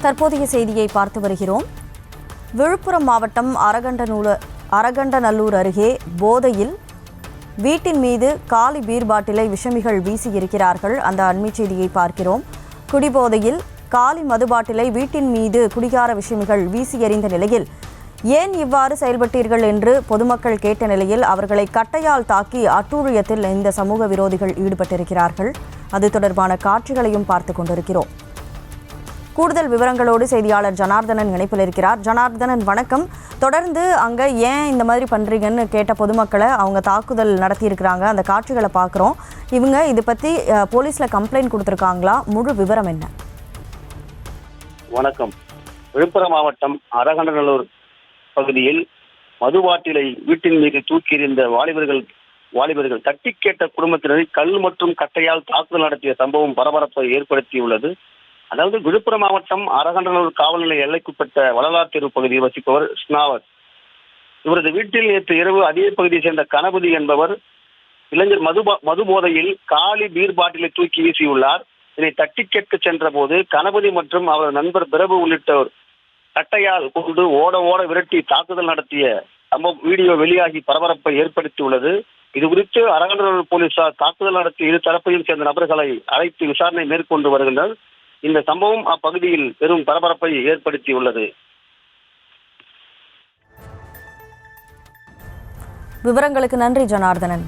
தற்போதைய செய்தியை பார்த்து வருகிறோம். விழுப்புரம் மாவட்டம் அரகண்டநல்லூர் அருகே போதையில் வீட்டின் மீது காலி பீர் பாட்டிலை விஷமிகள் வீசியிருக்கிறார்கள். அந்த அண்மை செய்தியை பார்க்கிறோம். குடிபோதையில் காலி மது பாட்டிலை வீட்டின் மீது குடிகார விஷமிகள் வீசி எறிந்த நிலையில் ஏன் இவ்வாறு செயல்பட்டீர்கள் என்று பொதுமக்கள் கேட்ட நிலையில் அவர்களை கட்டையால் தாக்கி அட்டூழியத்தில் இந்த சமூக விரோதிகள் ஈடுபட்டிருக்கிறார்கள். அது தொடர்பான காட்சிகளையும் பார்த்து கொண்டிருக்கிறோம். கூடுதல் விவரங்களோடு செய்தியாளர் ஜனார்தனன் இணைப்பில் இருக்கிறார். ஜனார்தனன், வணக்கம். தொடர்ந்து அங்கே ஏன் இந்த மாதிரி பண்ணுறீங்கன்னு கேட்ட பொதுமக்களை அவங்க தாக்குதல் நடத்தியிருக்கிறாங்க. அந்த காட்சிகளை பார்க்குறோம். இவங்க இது பற்றி போலீஸில் கம்ப்ளைண்ட் கொடுத்துருக்காங்களா? முழு விவரம் என்ன? வணக்கம். விழுப்புரம் மாவட்டம் அரகண்டநல்லூர் பகுதியில் மதுபாட்டிலை வீட்டின் மீது தூக்கி எறிந்த வாலிபர்கள் தட்டி கேட்ட குடும்பத்தினரை கல் மற்றும் கட்டையால் தாக்குதல் நடத்திய சம்பவம் பரபரப்பை ஏற்படுத்தியுள்ளது. அதாவது விழுப்புரம் மாவட்டம் அரகண்டநல்லூர் காவல் நிலைய எல்லைக்குட்பட்ட வள்ளலார் தெரு பகுதியில் வசிப்பவர் ஸ்னாவத். இவரது வீட்டில் நேற்று இரவு அதே பகுதியை சேர்ந்த கணபதி என்பவர் இளைஞர் மது போதையில் காலி பீர் பாட்டிலை தூக்கி வீசியுள்ளார். இதை தட்டி கேட்க சென்ற போது கணபதி மற்றும் அவரது நண்பர் பிரபு உள்ளிட்டோர் கட்டையால் கொண்டு ஓட விரட்டி தாக்குதல் நடத்திய சம்பவம் வீடியோ வெளியாகி பரபரப்பை ஏற்படுத்தியுள்ளது. இது குறித்து அரகண்டநல்லூர் போலீசார் தாக்குதல் நடத்திய இரு தரப்பையும் சேர்ந்த நபர்களை அழைத்து விசாரணை மேற்கொண்டு வருகின்றனர். இந்த சம்பவம் அப்பகுதியில் பெரும் பரபரப்பை ஏற்படுத்தியுள்ளது. விவரங்களுக்கு நன்றி ஜனார்தனன்.